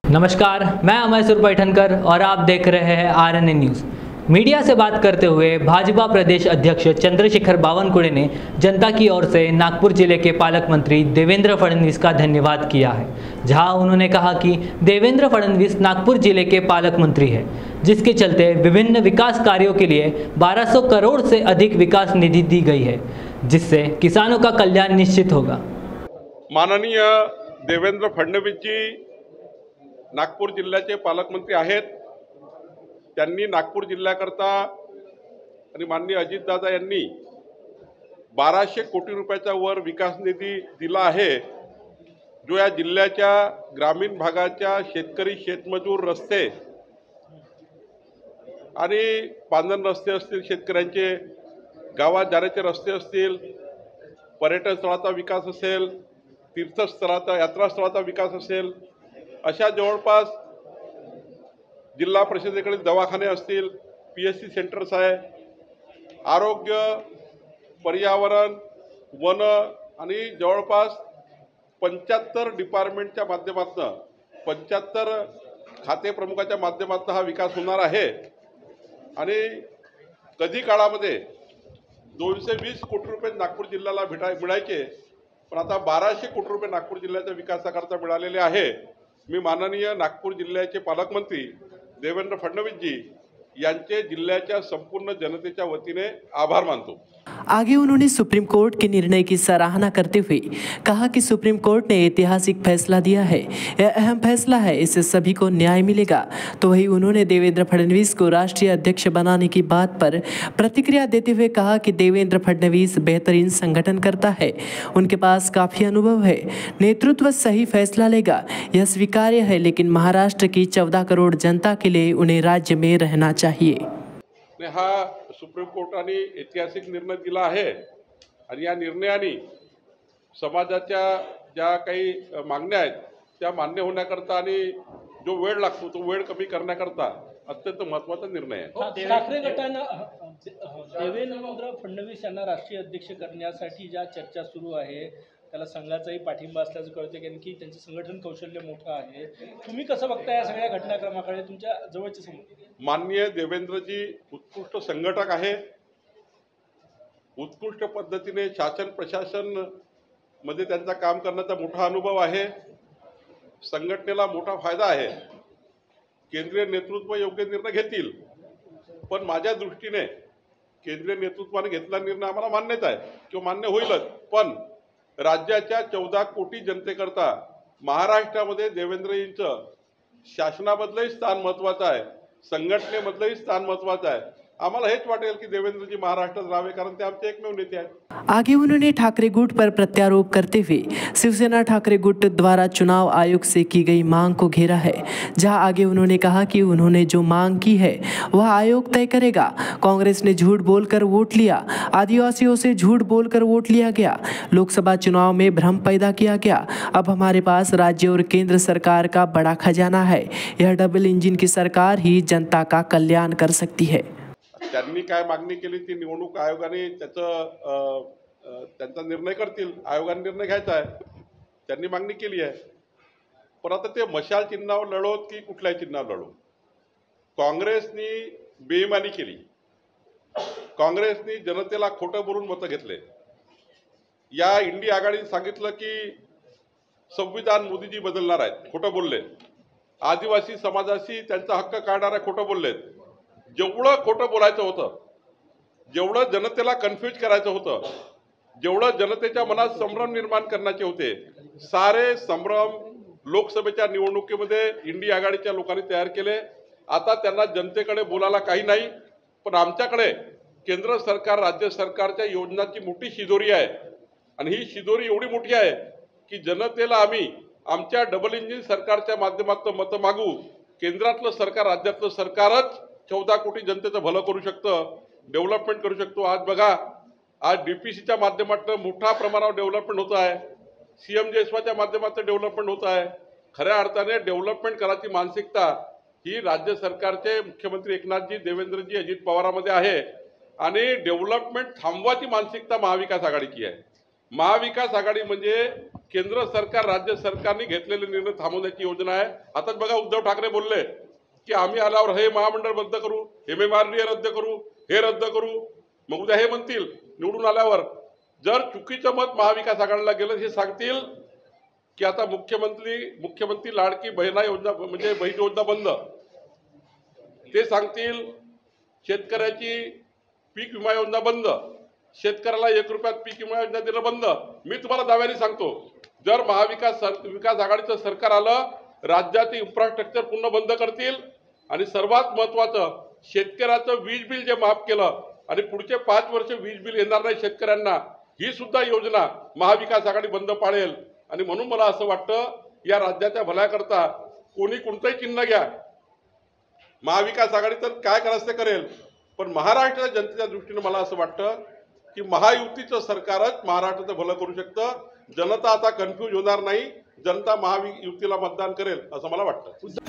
नमस्कार, मैं अमय सुर पैठनकर और आप देख रहे हैं आरएनए न्यूज़। मीडिया से बात करते हुए भाजपा प्रदेश अध्यक्ष चंद्रशेखर बावनकुळे ने जनता की ओर से नागपुर जिले के पालक मंत्री देवेंद्र फडणवीस का धन्यवाद किया है, जहां उन्होंने कहा कि देवेंद्र फडणवीस नागपुर जिले के पालक मंत्री है, जिसके चलते विभिन्न विकास कार्यों के लिए 1200 करोड़ से अधिक विकास निधि दी गई है, जिससे किसानों का कल्याण निश्चित होगा। माननीय देवेंद्र फडणवीस जी नागपूर जिल्ह्याचे पालकमंत्री आहेत। त्यांनी नागपूर जिल्ह्याकरता आणि माननीय अजितदादा यांनी 1200 कोटी रुपयाचा वर विकास निधी दिला आहे, जो या जिल्ह्याच्या ग्रामीण भागाच्या शेतकरी शेतमजूर रस्ते आणि बांधण रस्ते असतील, शेतकऱ्यांचे गावात जाण्याचे रस्ते असतील, पर्यटन स्थळाचा विकास असेल, तीर्थस्थळाचा यात्रास्थळाचा विकास असेल, अशा जवळपास जिल्हा परिषदेकडील दवाखाने असतील, PSC सेंटर्स आहे, आरोग्य, पर्यावरण, वन आणि जवळपास 75 डिपार्टमेंटच्या माध्यमातून 75 खाते प्रमुखाच्या माध्यमातून हा विकास होणार आहे। आणि कधी काळामध्ये 220 कोटी रुपये नागपूर जिल्ह्याला मिळायचे, पण आता 1200 कोटी रुपये नागपूर जिल्ह्याच्या विकासाकरता मिळालेले आहे। मी माननीय नागपूर जिल्ह्याचे पालकमंत्री देवेंद्र फडणवीस जी यांचे जिल्ह्याच्या संपूर्ण जनतेच्या वतीने आभार मानतो। आगे उन्होंने सुप्रीम कोर्ट के निर्णय की सराहना करते हुए कहा कि सुप्रीम कोर्ट ने ऐतिहासिक फैसला दिया है, यह अहम फैसला है, इससे सभी को न्याय मिलेगा। तो वही उन्होंने देवेंद्र फडणवीस को राष्ट्रीय अध्यक्ष बनाने की बात पर प्रतिक्रिया देते हुए कहा कि देवेंद्र फडणवीस बेहतरीन संगठन करता है, उनके पास काफ़ी अनुभव है, नेतृत्व सही फैसला लेगा, यह स्वीकार्य है, लेकिन महाराष्ट्र की 14 करोड़ जनता के लिए उन्हें राज्य में रहना चाहिए। हा सुप्रीम कोर्टाने ऐतिहासिक निर्णय दिला आहे आणि या निर्णयाने समाजाच्या ज्या काही मागण्या आहेत त्या मान्य होण्याकरता आणि जो वेळ लागतो तो वेळ कमी करण्याकरता अत्यंत महत्त्वाचा निर्णय आहे। ठाकरे गटाने देवेंद्र फडणवीस यांना राष्ट्रीय अध्यक्ष करण्यासाठी ज्या चर्चा सुरू आहे त्याला संघाचाही पाठिंबा असल्याचं कळते, कारण की त्यांचं संघटन कौशल्य मोठं आहे। तुम्ही कसं बघता या सगळ्या घटनाक्रमाकडे तुमच्या जवळचे समोर? माननीय देवेंद्रजी उत्कृष्ट संघटक आहे, उत्कृष्ट पद्धतीने शासन प्रशासन मध्ये त्यांचा काम करण्याचा मोठा अनुभव आहे, संघटनेला मोठा फायदा आहे। केंद्रीय नेतृत्व योग्य निर्णय घेतील, पण माझ्या दृष्टीने केंद्रीय नेतृत्वाने घेतलेला निर्णय आम्हाला मान्यच आहे किंवा मान्य होईलच, पण राज्याच्या 14 कोटी जनतेकरता महाराष्ट्रामध्ये देवेंद्रजींचं शासनामधलंही स्थान महत्त्वाचं आहे, संघटनेमधलंही स्थान महत्त्वाचं आहे। आम्हाला हेच वाटेल की देवेंद्रजी महाराष्ट्रात राहावे, कारण ते आमचे एकमेव नेते आहेत। आगे उन्होंने ठाकरे गुट पर प्रत्यारोप करते हुए शिवसेना ठाकरे गुट द्वारा चुनाव आयोग से की गई मांग को घेरा है, जहां आगे उन्होंने कहा कि उन्होंने जो मांग की है वह आयोग तय करेगा। कांग्रेस ने झूठ बोलकर वोट लिया, आदिवासियों से झूठ बोलकर वोट लिया गया, लोकसभा चुनाव में भ्रम पैदा किया गया। अब हमारे पास राज्य और केंद्र सरकार का बड़ा खजाना है, यह डबल इंजन की सरकार ही जनता का कल्याण कर सकती है। त्यांनी काय मागणी केली ती निवडणूक आयोगाने त्यांचा निर्णय करतील, आयोगाने निर्णय घ्यायचा आहे। त्यांनी मागणी केली आहे, पण आता ते मशाल चिन्हावर लढवत की कुठल्याही चिन्हावर लढवत, काँग्रेसनी बेईमानी केली, काँग्रेसनी जनतेला खोटं बोलून मतं घेतले। या इंडिया आघाडीने सांगितलं की संविधान मोदीजी बदलणार आहेत, खोटं बोलले। आदिवासी समाजाशी त्यांचा हक्क काढणारे खोटं बोललेत। जेवढं खोटं बोलायचं होतं, जेवढं जनतेला कन्फ्यूज करायचं होतं, जेवढं जनतेच्या मनात संभ्रम निर्माण करण्याचे होते, सारे संभ्रम लोकसभेच्या निवडणुकीमध्ये इंडिया आघाडीच्या लोकांनी तयार केले। आता त्यांना जनतेकडे बोलायला काही नाही, पण आमच्याकडे केंद्र सरकार राज्य सरकारच्या योजनांची मोठी शिदोरी आहे आणि ही शिदोरी एवढी मोठी आहे की जनतेला आम्ही आमच्या डबल इंजिन सरकारच्या माध्यमातून मतं मागू। केंद्रातलं सरकार राज्यातलं सरकारच 14 कोटी जनतेचं भलं करू शकतं, डेव्हलपमेंट करू शकतो। आज बघा, आज DPCच्या माध्यमातून मोठ्या प्रमाणावर डेव्हलपमेंट होत आहे, CMJSच्या माध्यमातून डेव्हलपमेंट होत आहे। खऱ्या अर्थाने डेव्हलपमेंट करायची मानसिकता ही राज्य सरकारचे मुख्यमंत्री एकनाथजी, देवेंद्रजी, अजित पवारांमध्ये आहे आणि डेव्हलपमेंट थांबवायची मानसिकता महाविकास आघाडीची आहे। महाविकास आघाडी म्हणजे केंद्र सरकार राज्य सरकारने घेतलेले निर्णय थांबवण्याची योजना आहे. आताच बघा उद्धव ठाकरे बोलले की आम्ही आल्यावर हे महामंडळ रद्द करू, MMRDA रद्द करू, हे रद्द करू. मग उद्या हे म्हणतील निवडून आल्यावर जर चुकीचं मत महाविकास आघाडीला गेलं हे सांगतील की आता मुख्यमंत्री लाडकी बहिणा योजना म्हणजे बहीण योजना बंद. ते सांगतील शेतकऱ्याची पीक विमा योजना बंद, शेतकऱ्याला 1 रुपयात पीक विमा योजना देणं बंद. मी तुम्हाला दाव्याने सांगतो जर विकास आघाडीचं सरकार आलं राज्याचे इन्फ्रास्ट्रक्चर पूर्ण बंद करतील आणि सर्वात महत्त्वाचं शेतकऱ्याचं वीज बिल जे माफ केलं आणि पुढचे 5 वर्ष वीज बिल येणार नाही शेतकऱ्यांना, ही सुद्धा योजना महाविकास आघाडी बंद पाडेल. आणि म्हणून मला असं वाटतं या राज्याच्या भल्याकरता कोणी कोणतंही चिन्ह घ्या, महाविकास आघाडी तर काय करायचं ते करेल, पण महाराष्ट्राच्या जनतेच्या दृष्टीने मला असं वाटतं की महायुतीचं सरकारच महाराष्ट्राचं भलं करू शकतं. जनता आता कन्फ्यूज होणार नाही, जनता महायुतीला मतदान करेल असं मला वाटतं.